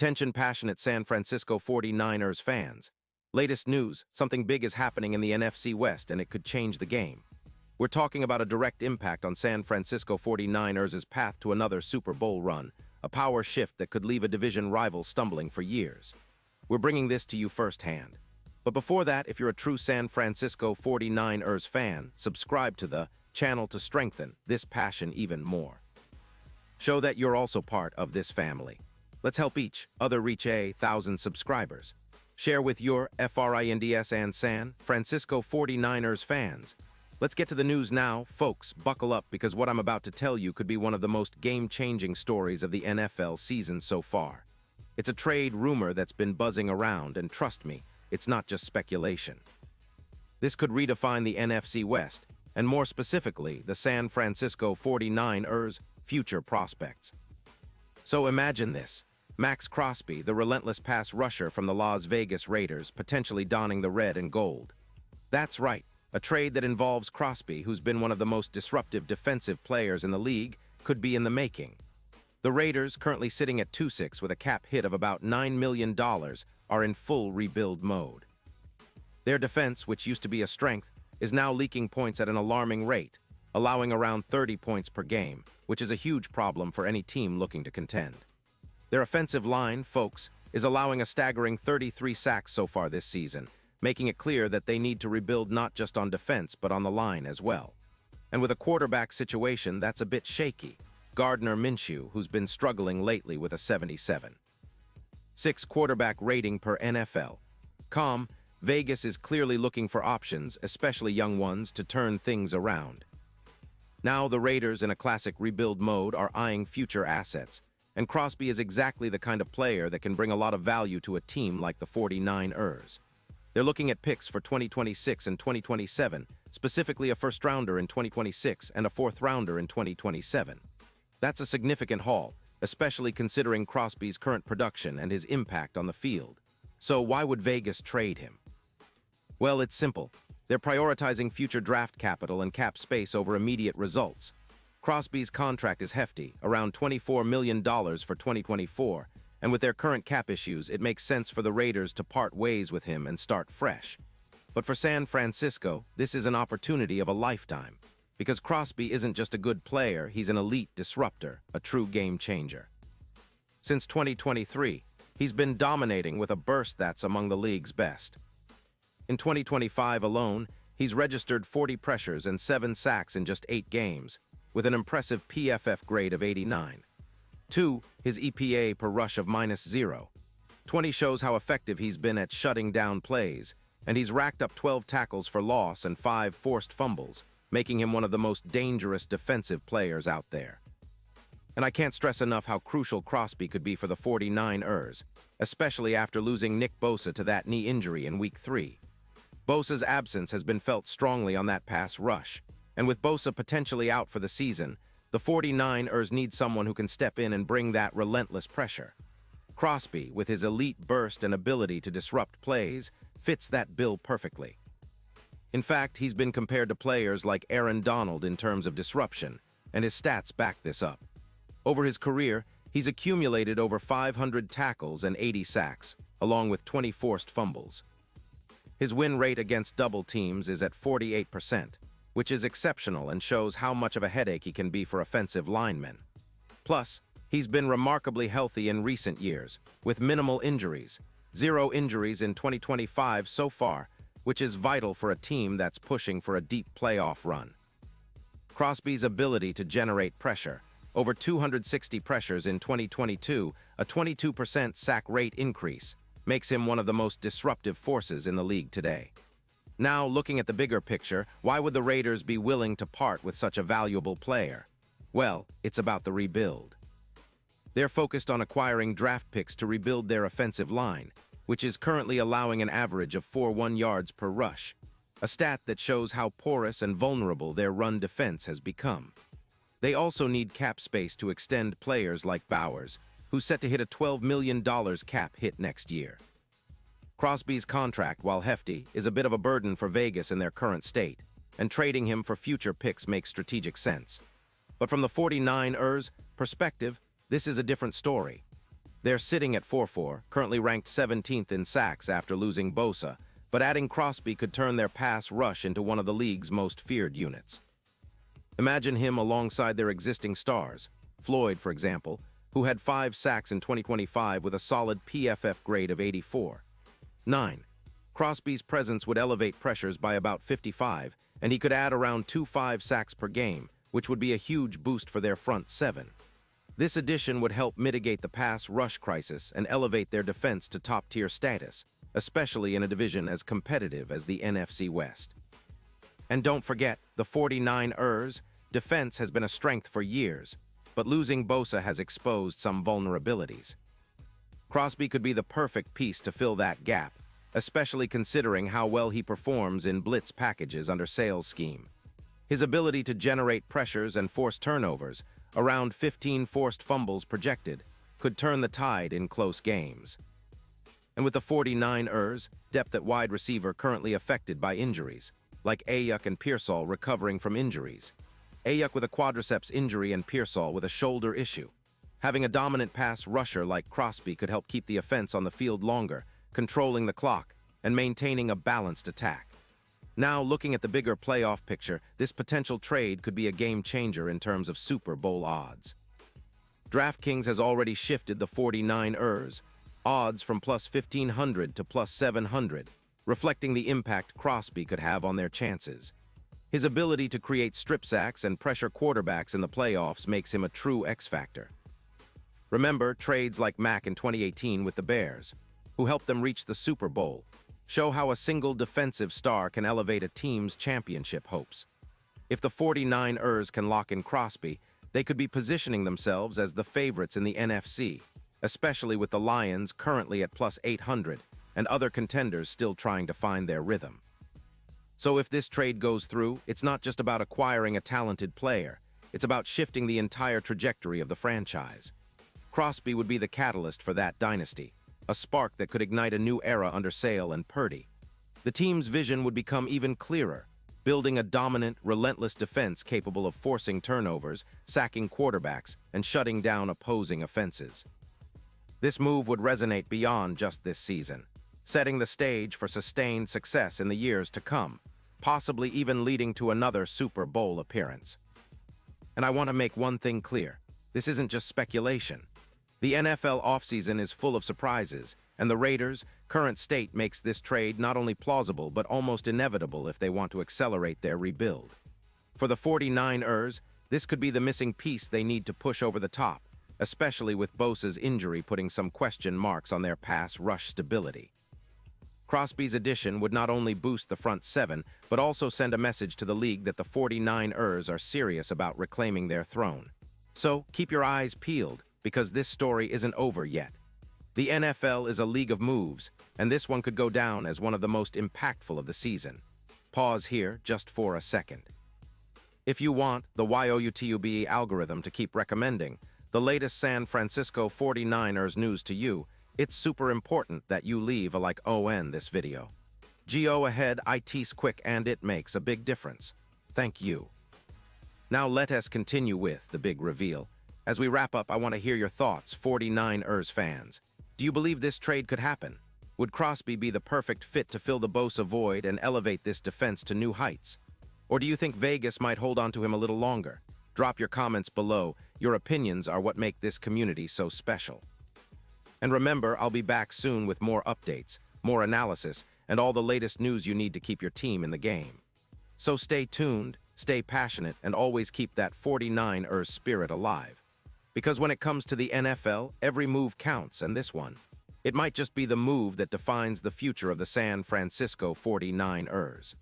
Attention passionate San Francisco 49ers fans. Latest news, something big is happening in the NFC West and it could change the game. We're talking about a direct impact on San Francisco 49ers' path to another Super Bowl run, a power shift that could leave a division rival stumbling for years. We're bringing this to you firsthand. But before that, if you're a true San Francisco 49ers fan, subscribe to the channel to strengthen this passion even more. Show that you're also part of this family. Let's help each other reach 1,000 subscribers. Share with your FRINDS and San Francisco 49ers fans. Let's get to the news now. Folks, buckle up because what I'm about to tell you could be one of the most game-changing stories of the NFL season so far. It's a trade rumor that's been buzzing around, and trust me, it's not just speculation. This could redefine the NFC West, and more specifically, the San Francisco 49ers' future prospects. So imagine this. Max Crosby, the relentless pass rusher from the Las Vegas Raiders, potentially donning the red and gold. That's right, a trade that involves Crosby, who's been one of the most disruptive defensive players in the league, could be in the making. The Raiders, currently sitting at 2-6 with a cap hit of about $9 million, are in full rebuild mode. Their defense, which used to be a strength, is now leaking points at an alarming rate, allowing around 30 points per game, which is a huge problem for any team looking to contend. Their offensive line, folks, is allowing a staggering 33 sacks so far this season, making it clear that they need to rebuild not just on defense but on the line as well. And with a quarterback situation that's a bit shaky, Gardner Minshew, who's been struggling lately with a 77.6 quarterback rating per NFL.com, Vegas is clearly looking for options, especially young ones, to turn things around. Now the Raiders, in a classic rebuild mode, are eyeing future assets, and Crosby is exactly the kind of player that can bring a lot of value to a team like the 49ers. They're looking at picks for 2026 and 2027, specifically a first-rounder in 2026 and a fourth-rounder in 2027. That's a significant haul, especially considering Crosby's current production and his impact on the field. So why would Vegas trade him? Well, it's simple. They're prioritizing future draft capital and cap space over immediate results. Crosby's contract is hefty, around $24 million for 2024, and with their current cap issues, it makes sense for the Raiders to part ways with him and start fresh. But for San Francisco, this is an opportunity of a lifetime, because Crosby isn't just a good player, he's an elite disruptor, a true game changer. Since 2023, he's been dominating with a burst that's among the league's best. In 2025 alone, he's registered 40 pressures and 7 sacks in just 8 games, with an impressive PFF grade of 89. 2, his EPA per rush of -0.20 shows how effective he's been at shutting down plays, and he's racked up 12 tackles for loss and 5 forced fumbles, making him one of the most dangerous defensive players out there. And I can't stress enough how crucial Crosby could be for the 49ers, especially after losing Nick Bosa to that knee injury in Week 3. Bosa's absence has been felt strongly on that pass rush, and with Bosa potentially out for the season, the 49ers need someone who can step in and bring that relentless pressure. Crosby, with his elite burst and ability to disrupt plays, fits that bill perfectly. In fact, he's been compared to players like Aaron Donald in terms of disruption, and his stats back this up. Over his career, he's accumulated over 500 tackles and 80 sacks, along with 20 forced fumbles. His win rate against double teams is at 48%, which is exceptional and shows how much of a headache he can be for offensive linemen. Plus, he's been remarkably healthy in recent years, with minimal injuries, 0 injuries in 2025 so far, which is vital for a team that's pushing for a deep playoff run. Crosby's ability to generate pressure, over 260 pressures in 2022, a 22% sack rate increase, makes him one of the most disruptive forces in the league today. Now, looking at the bigger picture, why would the Raiders be willing to part with such a valuable player? Well, it's about the rebuild. They're focused on acquiring draft picks to rebuild their offensive line, which is currently allowing an average of 4.1 yards per rush, a stat that shows how porous and vulnerable their run defense has become. They also need cap space to extend players like Bowers, who's set to hit a $12 million cap hit next year. Crosby's contract, while hefty, is a bit of a burden for Vegas in their current state, and trading him for future picks makes strategic sense. But from the 49ers' perspective, this is a different story. They're sitting at 4-4, currently ranked 17th in sacks after losing Bosa, but adding Crosby could turn their pass rush into one of the league's most feared units. Imagine him alongside their existing stars, Floyd, for example, who had 5 sacks in 2025 with a solid PFF grade of 84. 9. Crosby's presence would elevate pressures by about 55, and he could add around 2-5 sacks per game, which would be a huge boost for their front 7. This addition would help mitigate the pass rush crisis and elevate their defense to top-tier status, especially in a division as competitive as the NFC West. And don't forget, the 49ers defense has been a strength for years, but losing Bosa has exposed some vulnerabilities. Crosby could be the perfect piece to fill that gap, especially considering how well he performs in blitz packages under Sale's scheme. His ability to generate pressures and force turnovers, around 15 forced fumbles projected, could turn the tide in close games. And with the 49ers, depth at wide receiver currently affected by injuries, like Ayuk and Pearsall recovering from injuries. Ayuk with a quadriceps injury and Pearsall with a shoulder issue. Having a dominant pass rusher like Crosby could help keep the offense on the field longer, controlling the clock, and maintaining a balanced attack. Now, looking at the bigger playoff picture, this potential trade could be a game-changer in terms of Super Bowl odds. DraftKings has already shifted the 49ers odds from plus 1,500 to plus 700, reflecting the impact Crosby could have on their chances. His ability to create strip sacks and pressure quarterbacks in the playoffs makes him a true X-factor. Remember trades like Mack in 2018 with the Bears, who helped them reach the Super Bowl, show how a single defensive star can elevate a team's championship hopes. If the 49ers can lock in Crosby, they could be positioning themselves as the favorites in the NFC, especially with the Lions currently at plus 800 and other contenders still trying to find their rhythm. So if this trade goes through, it's not just about acquiring a talented player, it's about shifting the entire trajectory of the franchise. Crosby would be the catalyst for that dynasty, a spark that could ignite a new era under Sale and Purdy. The team's vision would become even clearer, building a dominant, relentless defense capable of forcing turnovers, sacking quarterbacks, and shutting down opposing offenses. This move would resonate beyond just this season, setting the stage for sustained success in the years to come, possibly even leading to another Super Bowl appearance. And I want to make one thing clear. This isn't just speculation. The NFL offseason is full of surprises, and the Raiders' current state makes this trade not only plausible but almost inevitable if they want to accelerate their rebuild. For the 49ers, this could be the missing piece they need to push over the top, especially with Bosa's injury putting some question marks on their pass rush stability. Crosby's addition would not only boost the front 7, but also send a message to the league that the 49ers are serious about reclaiming their throne. So keep your eyes peeled, because this story isn't over yet. The NFL is a league of moves, and this one could go down as one of the most impactful of the season. Pause here just for a second. If you want the YOUTUBE algorithm to keep recommending the latest San Francisco 49ers news to you, it's super important that you leave a like on this video. Go ahead, it's quick and it makes a big difference. Thank you. Now let us continue with the big reveal. As we wrap up, I want to hear your thoughts, 49ers fans. Do you believe this trade could happen? Would Crosby be the perfect fit to fill the Bosa void and elevate this defense to new heights? Or do you think Vegas might hold on to him a little longer? Drop your comments below. Your opinions are what make this community so special. And remember, I'll be back soon with more updates, more analysis, and all the latest news you need to keep your team in the game. So stay tuned, stay passionate, and always keep that 49ers spirit alive. Because when it comes to the NFL, every move counts, and this one, it might just be the move that defines the future of the San Francisco 49ers.